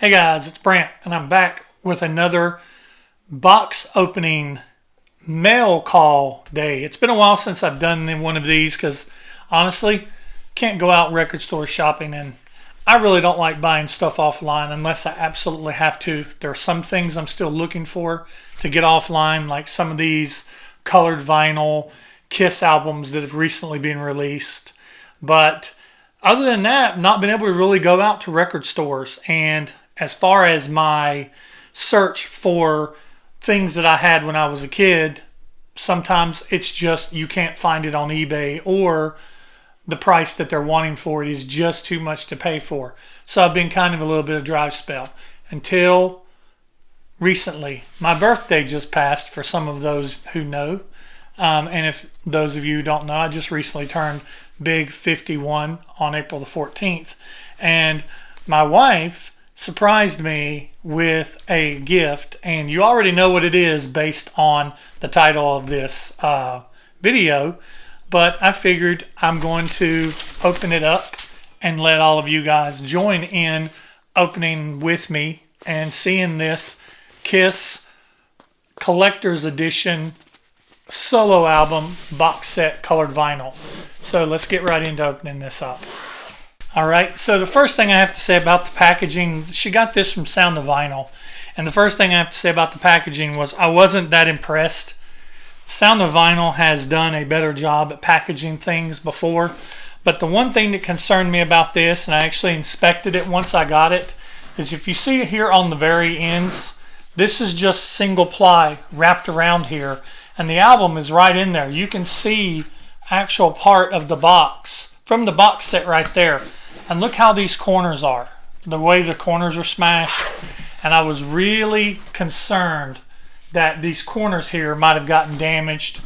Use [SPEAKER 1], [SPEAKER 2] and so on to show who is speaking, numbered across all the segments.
[SPEAKER 1] Hey guys, it's Brant, and I'm back with another box opening mail call day. It's been a while since I've done one of these because honestly, can't go out record store shopping, and I really don't like buying stuff offline unless I absolutely have to. There are some things I'm still looking for to get offline, like some of these colored vinyl Kiss albums that have recently been released. But other than that, not been able to really go out to record stores. And as far as my search for things that I had when I was a kid, sometimes it's just you can't find it on eBay, or the price that they're wanting for it is just too much to pay for. So I've been kind of a little bit of dry spell until recently. My birthday just passed, for some of those who know. And if those of you who don't know, I just recently turned big 51 on April the 14th. And my wife surprised me with a gift, and you already know what it is based on the title of this video, but I figured I'm going to open it up and let all of you guys join in opening with me and seeing this Kiss Collector's Edition solo album box set colored vinyl. So let's get right into opening this up. Alright, so the first thing I have to say about the packaging, she got this from Sound of Vinyl, and the first thing I have to say about the packaging was I wasn't that impressed. Sound of Vinyl has done a better job at packaging things before, but the one thing that concerned me about this, and I actually inspected it once I got it, is if you see it here on the very ends, this is just single ply wrapped around here, and the album is right in there. You can see actual part of the box from the box set right there. And look how these corners are, the way the corners are smashed. And I was really concerned that these corners here might have gotten damaged.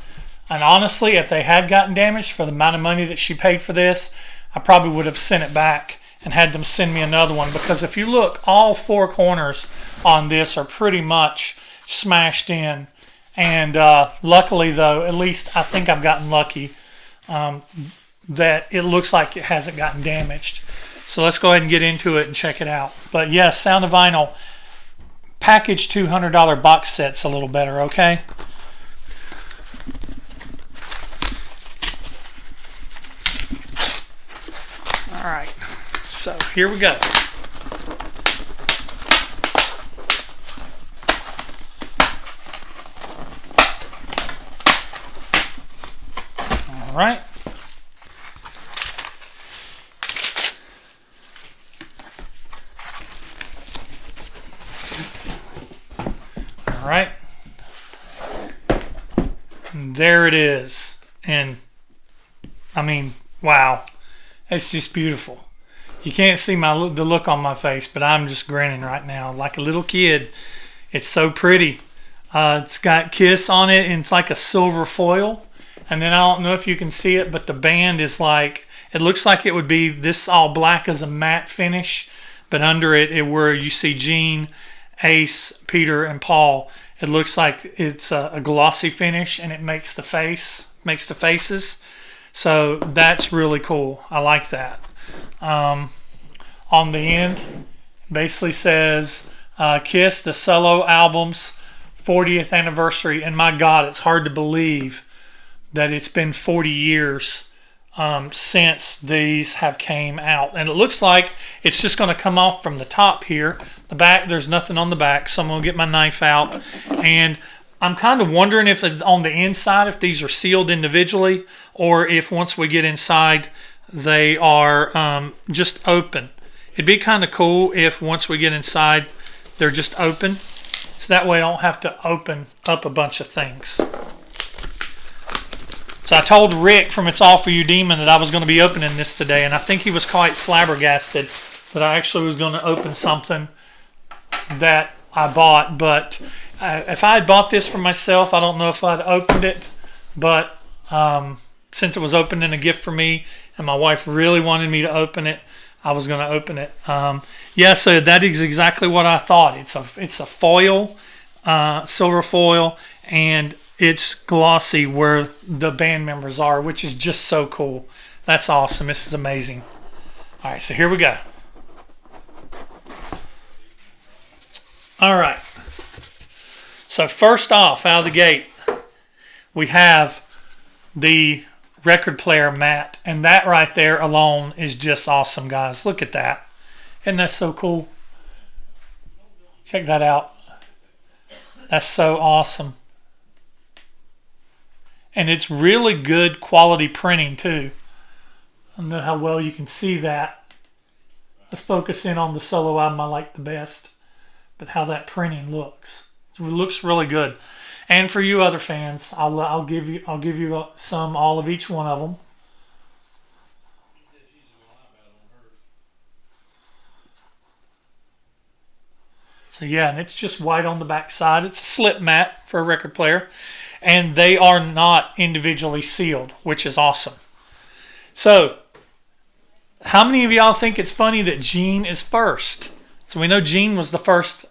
[SPEAKER 1] And honestly, if they had gotten damaged for the amount of money that she paid for this, I probably would have sent it back and had them send me another one. Because if you look, all four corners on this are pretty much smashed in. And luckily though, at least I think I've gotten lucky, that it looks like it hasn't gotten damaged. So let's go ahead and get into it and check it out. But yes, Sound of Vinyl package $200 box set's a little better, okay? All right, so here we go. All right. All right, and there it is. And I mean, wow, it's just beautiful. You can't see the look on my face, but I'm just grinning right now like a little kid. It's so pretty. It's got Kiss on it, and it's like a silver foil. And then I don't know if you can see it, but the band is like, it looks like it would be this all black as a matte finish, but under it where you see Gene, Ace, Peter, and Paul, it looks like it's a glossy finish, and it makes the faces. So that's really cool. I like that. On the end, basically says Kiss, the solo album's 40th anniversary. And my God, it's hard to believe that it's been 40 years since these have came out. And it looks like it's just going to come off from the top here. The back, there's nothing on the back, so I'm going to get my knife out. And I'm kind of wondering if on the inside, if these are sealed individually, or if once we get inside, they are just open. It'd be kind of cool if once we get inside, they're just open. So that way I don't have to open up a bunch of things. So I told Rick from It's All For You Demon that I was going to be opening this today, and I think he was quite flabbergasted that I actually was going to open something that I bought. But if I had bought this for myself, I don't know if I'd opened it. But since it was opened in a gift for me, and my wife really wanted me to open it, I was going to open it. Yeah, so that is exactly what I thought. It's a foil, silver foil, and it's glossy where the band members are, which is just so cool. That's awesome. This is amazing. All right, so here we go. All right. So first off, out of the gate, we have the record player mat. And that right there alone is just awesome, guys. Look at that. Isn't that so cool? Check that out. That's so awesome. And it's really good quality printing too. I don't know how well you can see that. Let's focus in on the solo album I like the best. But how that printing looks. It looks really good. And for you other fans, I'll give you all of each one of them. So yeah, and it's just white on the back side. It's a slip mat for a record player. And they are not individually sealed, which is awesome. So, how many of y'all think it's funny that Gene is first? So we know Gene was the first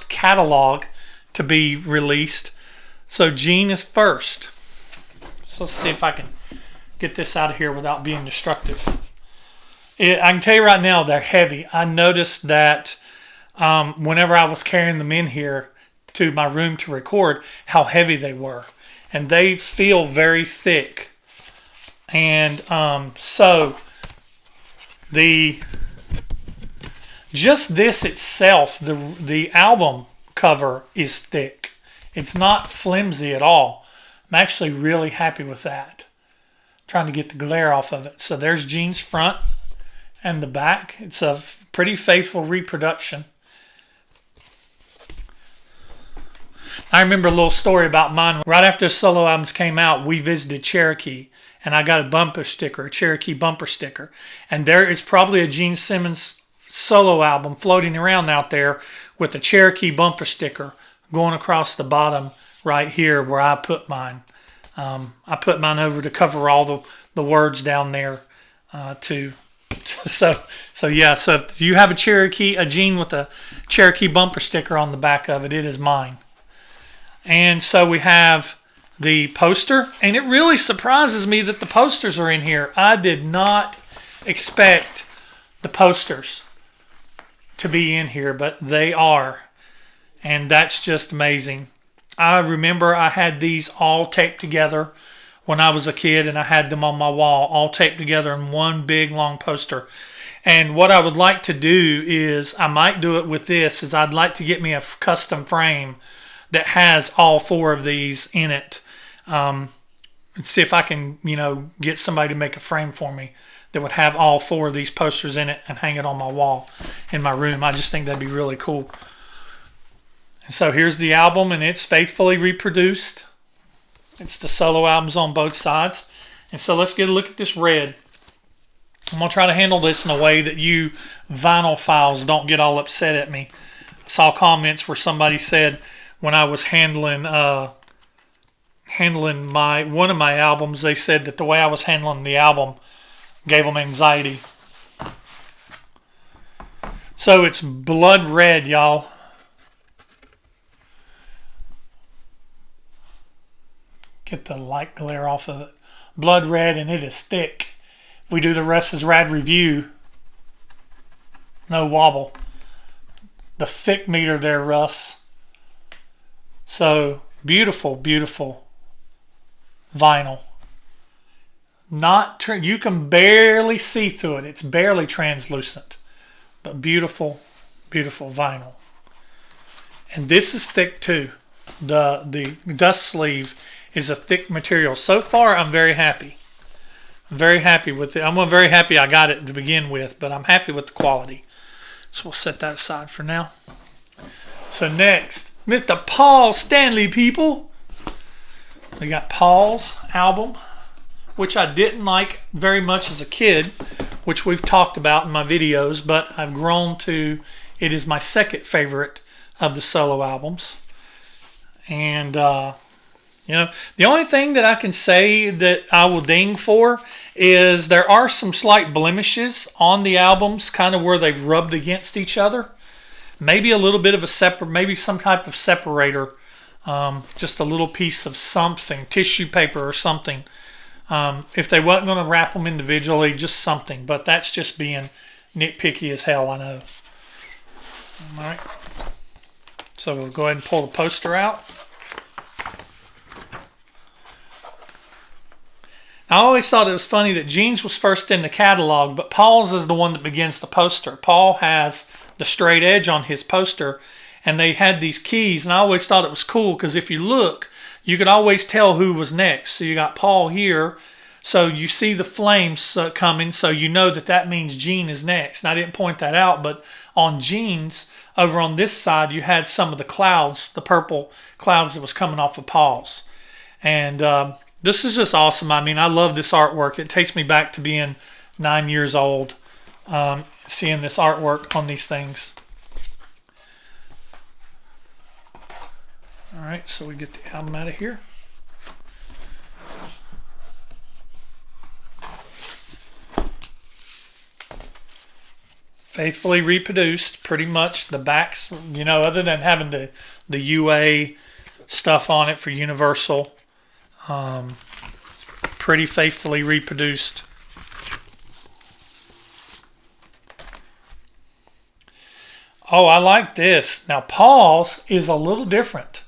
[SPEAKER 1] catalog to be released. So Gene is first. So let's see if I can get this out of here without being destructive. I can tell you right now, they're heavy. I noticed that whenever I was carrying them in here to my room to record, how heavy they were. And they feel very thick. And so just this itself, the album cover is thick. It's not flimsy at all. I'm actually really happy with that. Trying to get the glare off of it. So there's Gene's front and the back. It's a pretty faithful reproduction. I remember a little story about mine. Right after the solo albums came out, we visited Cherokee, and I got a bumper sticker, a Cherokee bumper sticker. And there is probably a Gene Simmons solo album floating around out there with a Cherokee bumper sticker going across the bottom right here where I put mine. I put mine over to cover all the words down there too. So yeah, so if you have a Gene with a Cherokee bumper sticker on the back of it, it is mine. And so we have the poster, and it really surprises me that the posters are in here. I did not expect the posters to be in here, but they are, and that's just amazing. I remember I had these all taped together when I was a kid, and I had them on my wall, all taped together in one big long poster. And what I would like to do is, I might do it with this, is I'd like to get me a custom frame that has all four of these in it. And see if I can, get somebody to make a frame for me that would have all four of these posters in it and hang it on my wall in my room. I just think that'd be really cool. And so here's the album, and it's faithfully reproduced. It's the solo albums on both sides. And so let's get a look at this red. I'm going to try to handle this in a way that you vinyl files don't get all upset at me. I saw comments where somebody said when I was handling one of my albums, they said that the way I was handling the album gave them anxiety. So it's blood red, y'all. Get the light glare off of it. Blood red, and it is thick. If we do the Russ is Rad review, no wobble. The thick meter there, Russ. So beautiful, beautiful vinyl. You can barely see through it. It's barely translucent, but beautiful, beautiful vinyl. And this is thick too. The dust sleeve is a thick material. So far, I'm very happy. I'm very happy with it. I'm very happy I got it to begin with, but I'm happy with the quality. So we'll set that aside for now. So next, Mr. Paul Stanley, people. We got Paul's album, which I didn't like very much as a kid, which we've talked about in my videos, but I've grown to, it is my second favorite of the solo albums. And, the only thing that I can say that I will ding for is there are some slight blemishes on the albums, kind of where they've rubbed against each other. Maybe a little bit of maybe some type of separator, just a little piece of something, tissue paper or something. If they weren't going to wrap them individually, just something. But that's just being nitpicky as hell, I know. All right. So we'll go ahead and pull the poster out. I always thought it was funny that Gene's was first in the catalog, but Paul's is the one that begins the poster. Paul has the straight edge on his poster, and they had these keys, and I always thought it was cool because if you look, you could always tell who was next. So you got Paul here, so you see the flames coming, so you know that means Gene is next. And I didn't point that out, but on Gene's, over on this side, you had some of the clouds, the purple clouds that was coming off of Paul's. And this is just awesome. I mean, I love this artwork. It takes me back to being 9 years old, seeing this artwork on these things. All right, so we get the album out of here. Faithfully reproduced, pretty much. The backs, you know, other than having the UA stuff on it for Universal. Pretty faithfully reproduced. Oh, I like this. Now, Paul's is a little different.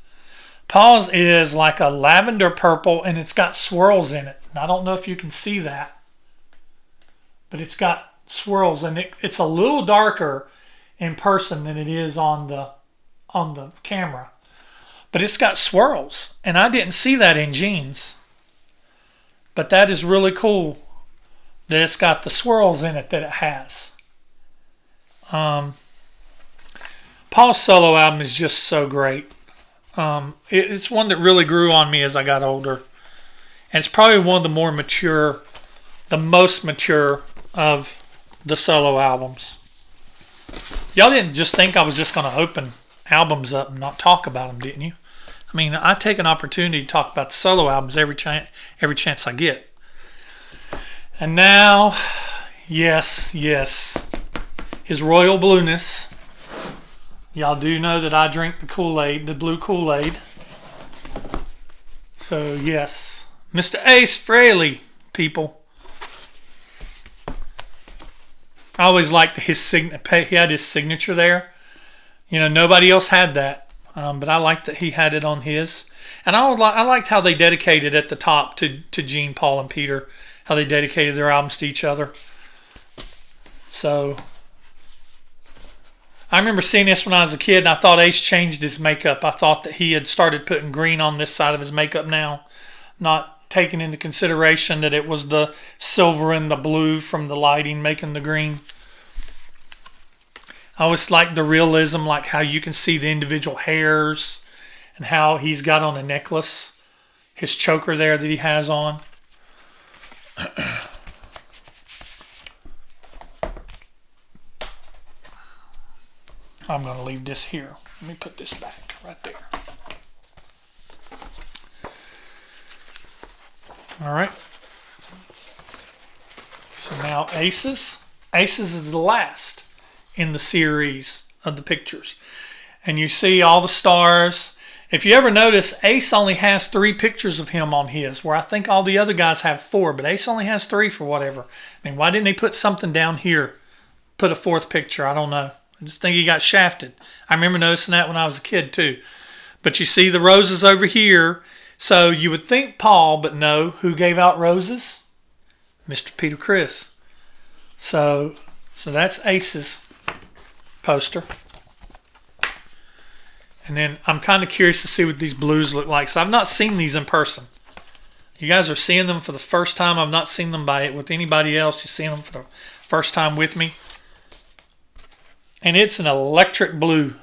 [SPEAKER 1] Paul's is like a lavender purple, and it's got swirls in it. And I don't know if you can see that, but it's got swirls, and it's a little darker in person than it is on the camera. But it's got swirls, and I didn't see that in Gene's. But that is really cool that it's got the swirls in it that it has. Paul's solo album is just so great. It's one that really grew on me as I got older. And it's probably one of the most mature of the solo albums. Y'all didn't just think I was just going to open albums up and not talk about them, didn't you? I mean, I take an opportunity to talk about the solo albums every chance I get. And now, yes, his Royal Blueness. Y'all do know that I drink the Kool-Aid, the blue Kool-Aid. So, yes, Mr. Ace Frehley, people. I always liked he had his signature there. You know, nobody else had that. But I liked that he had it on his. And I liked how they dedicated at the top to Gene, Paul, and Peter, how they dedicated their albums to each other. So, I remember seeing this when I was a kid, and I thought Ace changed his makeup. I thought that he had started putting green on this side of his makeup now, not taking into consideration that it was the silver and the blue from the lighting making the green. I always like the realism, like how you can see the individual hairs and how he's got on a necklace, his choker there that he has on. I'm going to leave this here. Let me put this back right there. All right. So now Aces. Aces is the last in the series of the pictures. And you see all the stars. If you ever notice, Ace only has 3 pictures of him on his, where I think all the other guys have 4, but Ace only has 3 for whatever. I mean, why didn't they put something down here? Put a 4th picture, I don't know. I just think he got shafted. I remember noticing that when I was a kid too. But you see the roses over here. So you would think Paul, but no. Who gave out roses? Mr. Peter Criss. So that's Ace's poster. And then I'm kind of curious to see what these blues look like. So I've not seen these in person. You guys are seeing them for the first time. I've not seen them with anybody else. You're seeing them for the first time with me. And it's an electric blue.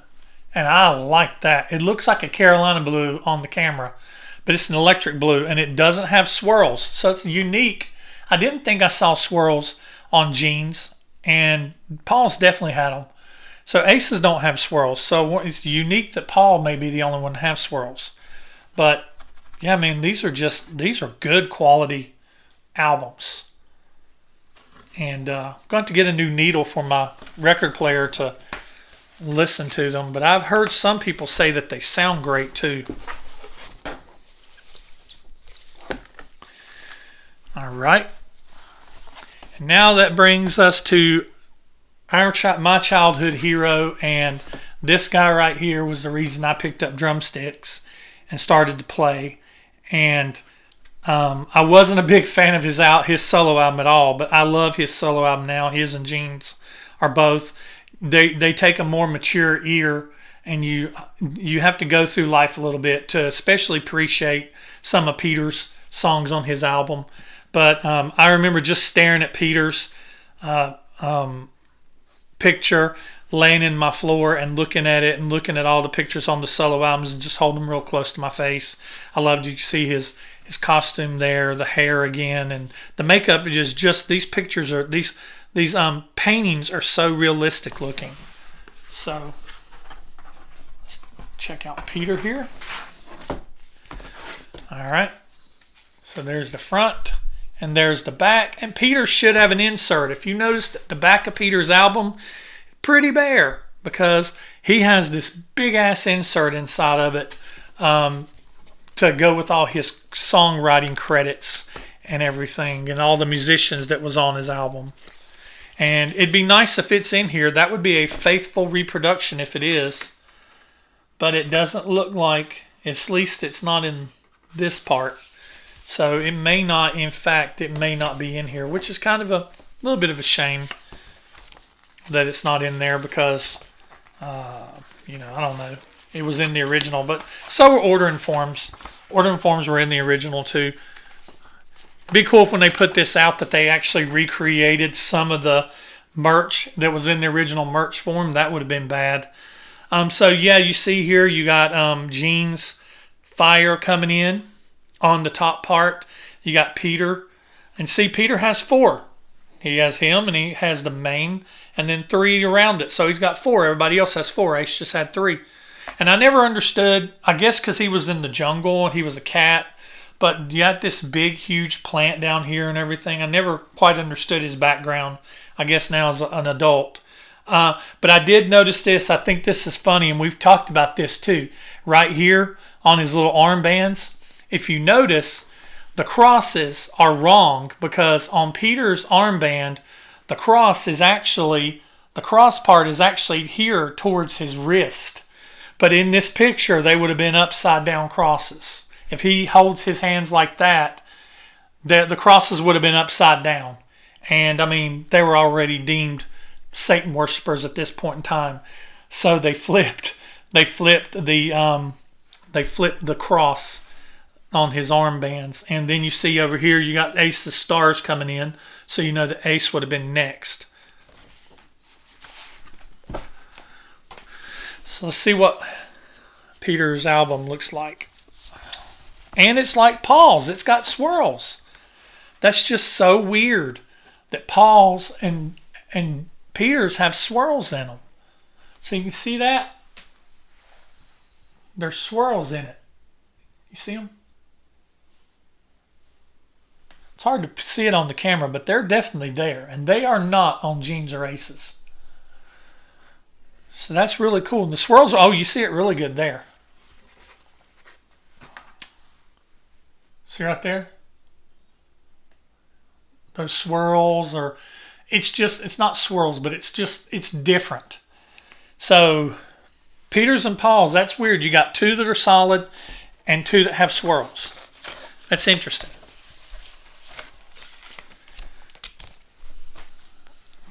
[SPEAKER 1] And I like that. It looks like a Carolina blue on the camera. But it's an electric blue. And it doesn't have swirls. So it's unique. I didn't think I saw swirls on Gene's. And Paul's definitely had them. So Aces don't have swirls. So it's unique that Paul may be the only one to have swirls. But, yeah, I mean, these are good quality albums. And I'm going to get a new needle for my record player to listen to them. But I've heard some people say that they sound great too. All right. And now that brings us to my childhood hero and This guy right here was the reason I picked up drumsticks and started to play. And I wasn't a big fan of his solo album at all, but I love his solo album now. His and Gene's are both. They take a more mature ear, and you have to go through life a little bit to especially appreciate some of Peter's songs on his album. But I remember just staring at Peter's picture laying in my floor and looking at it and looking at all the pictures on the solo albums and just holding them real close to my face. I loved you see his costume there, the hair again, and the makeup is just these pictures are these paintings are so realistic looking. So let's check out Peter here. All right. So there's the front and there's the back, and Peter should have an insert. If you notice the back of Peter's album, pretty bare because he has this big ass insert inside of it to go with all his songwriting credits and everything and all the musicians that was on his album. And it'd be nice if it's in here. That would be a faithful reproduction if it is, but it doesn't look like, at least it's not in this part. So it may not, in fact, it may not be in here, which is kind of a little bit of a shame that it's not in there because, I don't know. It was in the original, but so were ordering forms. Ordering forms were in the original too. It'd be cool if when they put this out that they actually recreated some of the merch that was in the original merch form. That would have been bad. So yeah, you see here you got Gene's fire coming in on the top part. You got Peter, and see Peter has 4. He has him, and he has the main, and then 3 around it. So he's got 4. Everybody else has 4. Ace just had 3. And I never understood, I guess because he was in the jungle and he was a cat, but you got this big, huge plant down here and everything. I never quite understood his background, I guess now as an adult. But I did notice this. I think this is funny, and we've talked about this too. Right here on his little armbands, if you notice, the crosses are wrong because on Peter's armband, the cross part is actually here towards his wrist. But in this picture, they would have been upside down crosses. If he holds his hands like that, the crosses would have been upside down. And I mean, they were already deemed Satan worshipers at this point in time. So they flipped the cross on his armbands. And then you see over here, you got Ace's stars coming in. So you know that Ace would have been next. So let's see what Peter's album looks like. And it's like Paul's. It's got swirls. That's just so weird that Paul's and Peter's have swirls in them. So you can see that? There's swirls in it. You see them? It's hard to see it on the camera, but they're definitely there. And they are not on Gene's or Ace's. So that's really cool. And the swirls, oh, you see it really good there. See right there? Those swirls are, it's not swirls, but it's different. So Peter's and Paul's, that's weird. You got 2 that are solid and 2 that have swirls. That's interesting.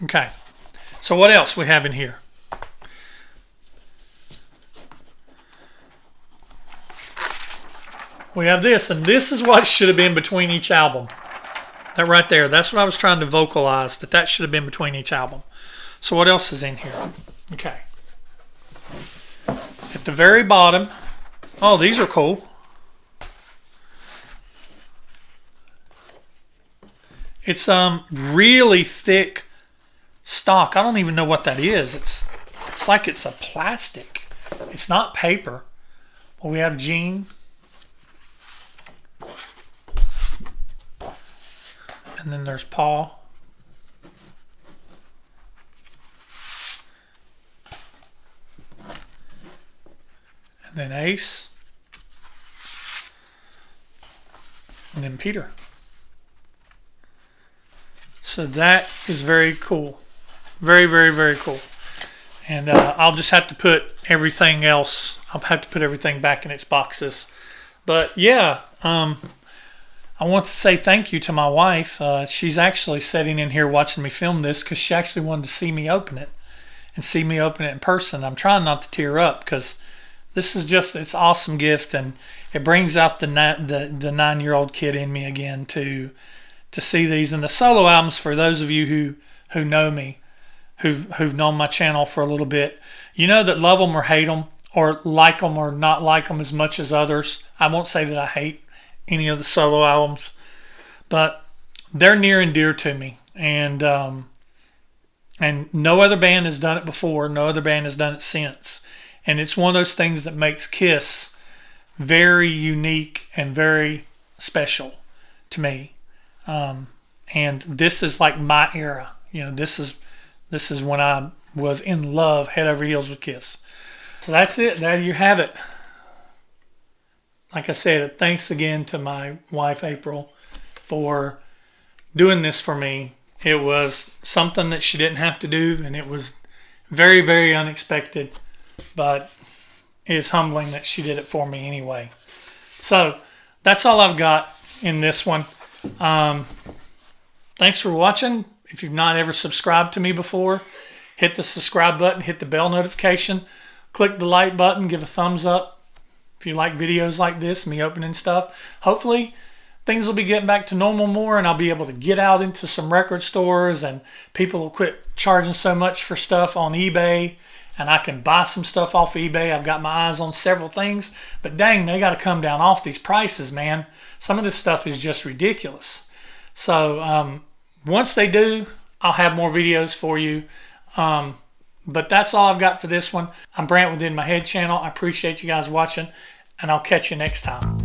[SPEAKER 1] Okay. So what else we have in here? We have this, and this is what should have been between each album. That right there, that's what I was trying to vocalize, that should have been between each album. So what else is in here? Okay. At the very bottom, oh, these are cool. It's really thick stock. I don't even know what that is. It's like it's a plastic. It's not paper. Well, we have Gene. And then there's Paul. And then Ace. And then Peter. So that is very cool. Very, very, very cool. And I'll just have to put everything else. I'll have to put everything back in its boxes. But yeah, I want to say thank you to my wife. She's actually sitting in here watching me film this because she actually wanted to see me open it and see me open it in person. I'm trying not to tear up because this is just, it's an awesome gift, and it brings out the 9-year-old kid in me again to see these. And the solo albums, for those of you who know me, who've known my channel for a little bit, you know that love them or hate them, or like them or not like them as much as others. I won't say that I hate any of the solo albums, but they're near and dear to me. And no other band has done it before. No other band has done it since. And it's one of those things that makes Kiss very unique and very special to me. And this is like my era. You know, this is when I was in love, head over heels with Kiss. So that's it. There you have it. Like I said, thanks again to my wife, April, for doing this for me. It was something that she didn't have to do, and it was very, very unexpected, but it's humbling that she did it for me anyway. So that's all I've got in this one. Thanks for watching. If you've not ever subscribed to me before, hit the subscribe button, hit the bell notification, click the like button, give a thumbs up if you like videos like this, me opening stuff. Hopefully things will be getting back to normal more, and I'll be able to get out into some record stores, and people will quit charging so much for stuff on eBay, and I can buy some stuff off eBay. I've got my eyes on several things, but dang, they got to come down off these prices, man. Some of this stuff is just ridiculous. So once they do, I'll have more videos for you. But that's all I've got for this one. I'm Brant with In My Head channel. I appreciate you guys watching, and I'll catch you next time.